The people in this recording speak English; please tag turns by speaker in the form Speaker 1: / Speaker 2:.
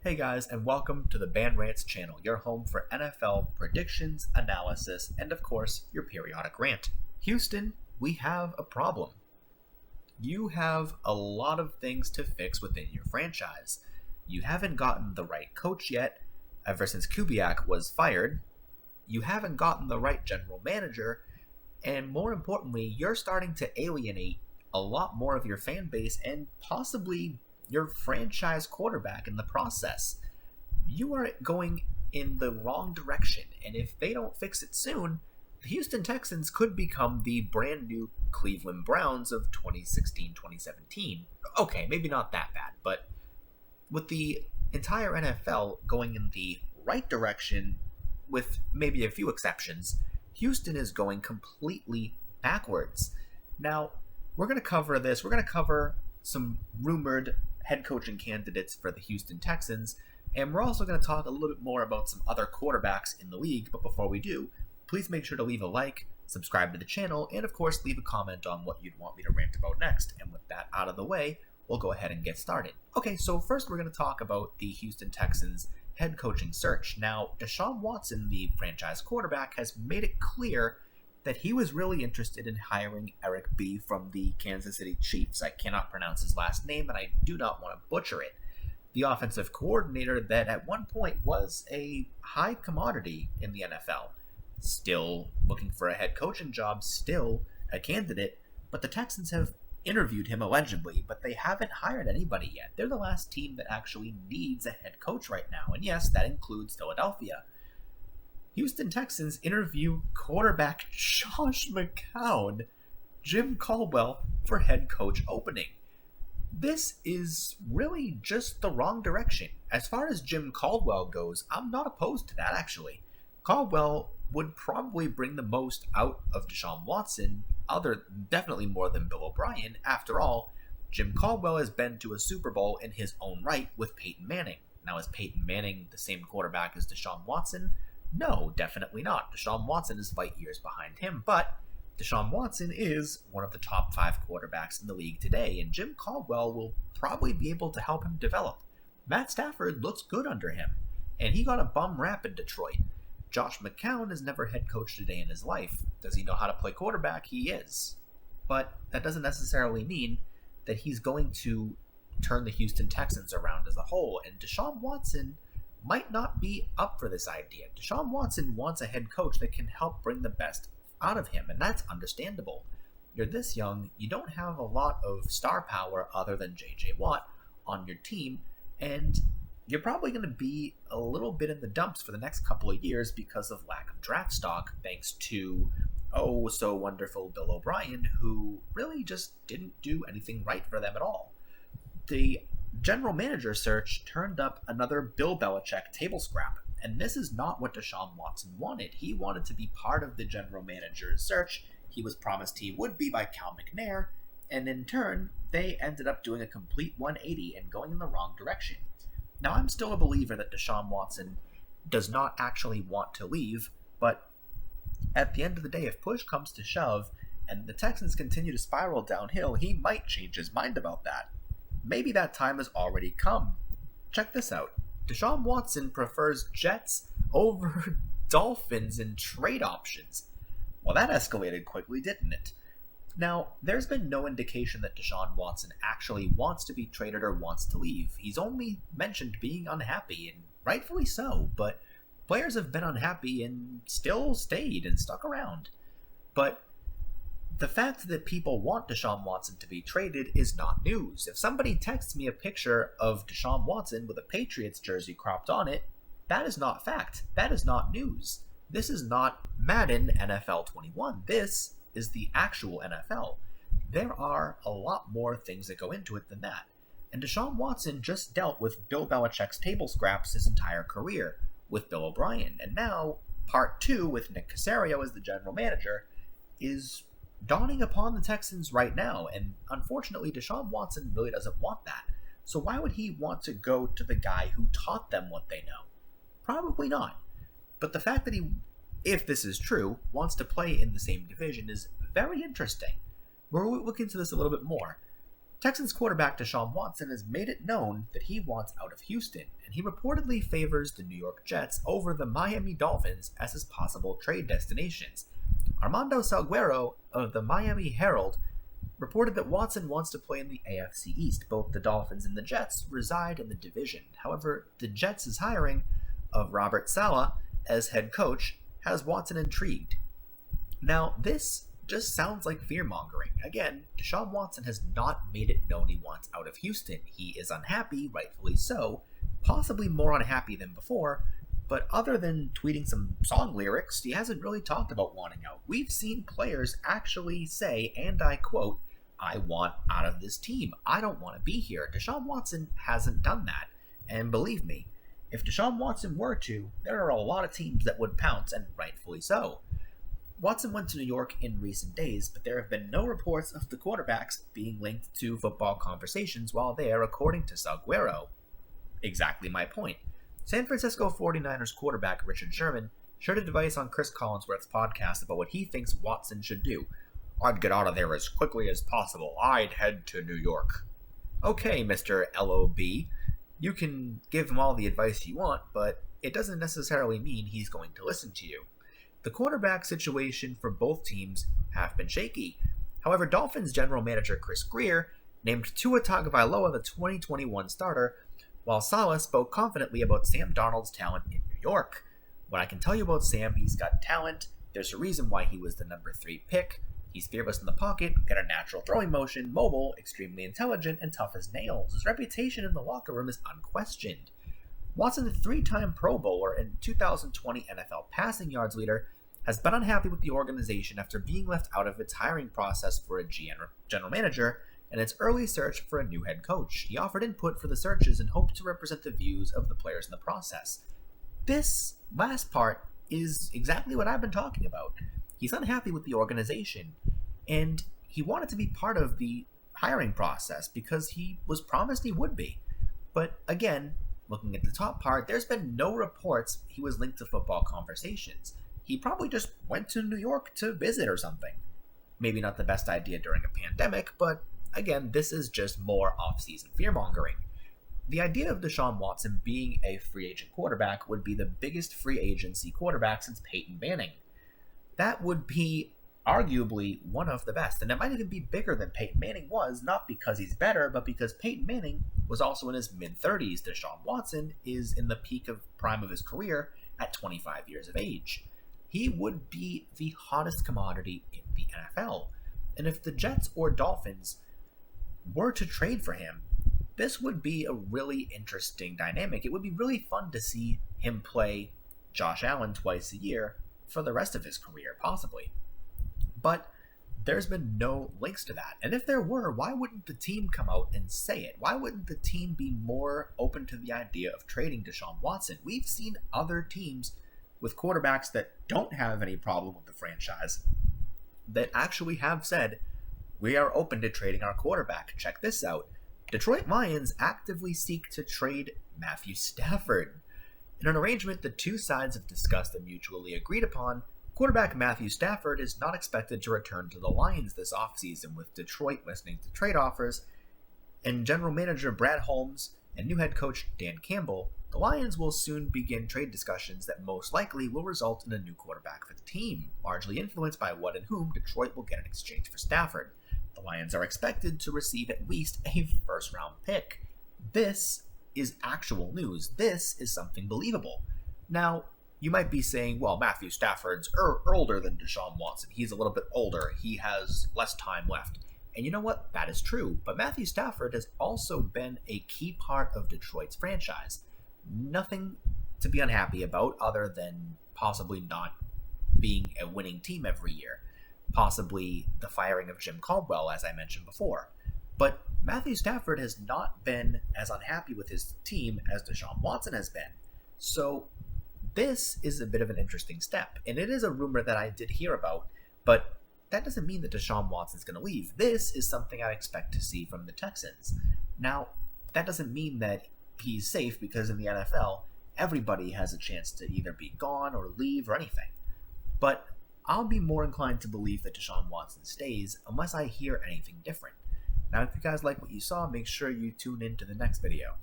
Speaker 1: Hey guys, and welcome to the Band Rants channel, your home for NFL predictions, analysis, and of course, your periodic rant. Houston, we have a problem. You have a lot of things to fix within your franchise. You haven't gotten the right coach yet, ever since Kubiak was fired. You haven't gotten the right general manager, and more importantly, you're starting to alienate a lot more of your fan base and possibly your franchise quarterback in the process. You are going in the wrong direction, and if they don't fix it soon, the Houston Texans could become the brand new Cleveland Browns of 2016-2017. Okay, maybe not that bad, but with the entire NFL going in the right direction, with maybe a few exceptions, Houston is going completely backwards. Now, we're going to cover this. We're going to cover some rumored head coaching candidates for the Houston Texans, and we're also going to talk a little bit more about some other quarterbacks in the league. But before we do, please make sure to leave a like, subscribe to the channel, and of course leave a comment on what you'd want me to rant about next. And with that out of the way, we'll go ahead and get started. Okay, so first we're going to talk about the Houston Texans head coaching search. Now, Deshaun Watson, the franchise quarterback, has made it clear that he was really interested in hiring Eric B. from the Kansas City Chiefs. I cannot pronounce his last name, and I do not want to butcher it. The offensive coordinator that at one point was a high commodity in the NFL. Still looking for a head coaching job, still a candidate, but the Texans have interviewed him allegedly, but they haven't hired anybody yet. They're the last team that actually needs a head coach right now, and yes, that includes Philadelphia. Houston Texans interview quarterback Josh McCown, Jim Caldwell, for head coach opening. This is really just the wrong direction. As far as Jim Caldwell goes, I'm not opposed to that, actually. Caldwell would probably bring the most out of Deshaun Watson, definitely more than Bill O'Brien. After all, Jim Caldwell has been to a Super Bowl in his own right with Peyton Manning. Now, is Peyton Manning the same quarterback as Deshaun Watson? No, definitely not. Deshaun Watson is light years behind him, but Deshaun Watson is one of the top 5 quarterbacks in the league today, and Jim Caldwell will probably be able to help him develop. Matt Stafford looks good under him, and he got a bum rap in Detroit. Josh McCown has never head coached a day in his life. Does he know how to play quarterback? He is. But that doesn't necessarily mean that he's going to turn the Houston Texans around as a whole, and Deshaun Watson might not be up for this idea. Deshaun Watson wants a head coach that can help bring the best out of him, and that's understandable. You're this young, you don't have a lot of star power other than J.J. Watt on your team, and you're probably going to be a little bit in the dumps for the next couple of years because of lack of draft stock, thanks to oh so wonderful Bill O'Brien, who really just didn't do anything right for them at all. The general manager search turned up another Bill Belichick table scrap, and this is not what Deshaun Watson wanted. He wanted to be part of the general manager's search. He was promised he would be by Cal McNair, and in turn, they ended up doing a complete 180 and going in the wrong direction. Now, I'm still a believer that Deshaun Watson does not actually want to leave, but at the end of the day, if push comes to shove and the Texans continue to spiral downhill, he might change his mind about that. Maybe that time has already come. Check this out. Deshaun Watson prefers Jets over Dolphins in trade options. Well, that escalated quickly, didn't it? Now, there's been no indication that Deshaun Watson actually wants to be traded or wants to leave. He's only mentioned being unhappy, and rightfully so, but players have been unhappy and still stayed and stuck around. But the fact that people want Deshaun Watson to be traded is not news. If somebody texts me a picture of Deshaun Watson with a Patriots jersey cropped on it, that is not fact. That is not news. This is not Madden NFL 21. This is the actual NFL. There are a lot more things that go into it than that. And Deshaun Watson just dealt with Bill Belichick's table scraps his entire career with Bill O'Brien. And now, part 2 with Nick Caserio as the general manager is dawning upon the Texans right now, and unfortunately Deshaun Watson really doesn't want that. So why would he want to go to the guy who taught them what they know? Probably not. But the fact that he, if this is true, wants to play in the same division is very interesting. We'll look into this a little bit more. Texans quarterback Deshaun Watson has made it known that he wants out of Houston, and he reportedly favors the New York Jets over the Miami Dolphins as his possible trade destinations. Armando Salguero of the Miami Herald reported that Watson wants to play in the AFC East. Both the Dolphins and the Jets reside in the division. However, the Jets' hiring of Robert Saleh as head coach has Watson intrigued. Now, this just sounds like fear-mongering. Again, Deshaun Watson has not made it known he wants out of Houston. He is unhappy, rightfully so, possibly more unhappy than before, but other than tweeting some song lyrics, he hasn't really talked about wanting out. We've seen players actually say, and I quote, "I want out of this team. I don't want to be here." Deshaun Watson hasn't done that. And believe me, if Deshaun Watson were to, there are a lot of teams that would pounce, and rightfully so. Watson went to New York in recent days, but there have been no reports of the quarterbacks being linked to football conversations while there, according to Salguero. Exactly my point. San Francisco 49ers quarterback Richard Sherman shared advice on Chris Collinsworth's podcast about what he thinks Watson should do. "I'd get out of there as quickly as possible. I'd head to New York." Okay, Mr. LOB, you can give him all the advice you want, but it doesn't necessarily mean he's going to listen to you. The quarterback situation for both teams have been shaky. However, Dolphins general manager Chris Greer named Tua Tagovailoa the 2021 starter, while Saleh spoke confidently about Sam Darnold's talent in New York. What I can tell you about Sam, he's got talent. There's a reason why he was the number 3 pick. He's fearless in the pocket, got a natural throwing motion, mobile, extremely intelligent, and tough as nails. His reputation in the locker room is unquestioned. Watson, a 3-time Pro Bowler and 2020 NFL passing yards leader, has been unhappy with the organization after being left out of its hiring process for a general manager and its early search for a new head coach. He offered input for the searches and hoped to represent the views of the players in the process. This last part is exactly what I've been talking about. He's unhappy with the organization, and he wanted to be part of the hiring process because he was promised he would be. But again, looking at the top part, there's been no reports he was linked to football conversations. He probably just went to New York to visit or something. Maybe not the best idea during a pandemic, but again, this is just more off-season fear-mongering. The idea of Deshaun Watson being a free agent quarterback would be the biggest free agency quarterback since Peyton Manning. That would be arguably one of the best, and it might even be bigger than Peyton Manning was, not because he's better, but because Peyton Manning was also in his mid-30s. Deshaun Watson is in the prime of his career at 25 years of age. He would be the hottest commodity in the NFL. And if the Jets or Dolphins were to trade for him, this would be a really interesting dynamic. It would be really fun to see him play Josh Allen twice a year for the rest of his career, possibly. But there's been no links to that. And if there were, why wouldn't the team come out and say it? Why wouldn't the team be more open to the idea of trading Deshaun Watson? We've seen other teams with quarterbacks that don't have any problem with the franchise that actually have said, "We are open to trading our quarterback." Check this out. Detroit Lions actively seek to trade Matthew Stafford. In an arrangement the two sides have discussed and mutually agreed upon, quarterback Matthew Stafford is not expected to return to the Lions this offseason, with Detroit listening to trade offers, and general manager Brad Holmes and new head coach Dan Campbell. The Lions will soon begin trade discussions that most likely will result in a new quarterback for the team, largely influenced by what and whom Detroit will get in exchange for Stafford. The Lions are expected to receive at least a first-round pick. This is actual news. This is something believable. Now, you might be saying, well, Matthew Stafford's older than Deshaun Watson. He's a little bit older. He has less time left. And you know what? That is true. But Matthew Stafford has also been a key part of Detroit's franchise. Nothing to be unhappy about other than possibly not being a winning team every year. Possibly the firing of Jim Caldwell, as I mentioned before. But Matthew Stafford has not been as unhappy with his team as Deshaun Watson has been. So this is a bit of an interesting step. And it is a rumor that I did hear about, but that doesn't mean that Deshaun Watson's going to leave. This is something I expect to see from the Texans. Now, that doesn't mean that he's safe, because in the NFL, everybody has a chance to either be gone or leave or anything. But I'll be more inclined to believe that Deshaun Watson stays unless I hear anything different. Now, if you guys like what you saw, make sure you tune in to the next video.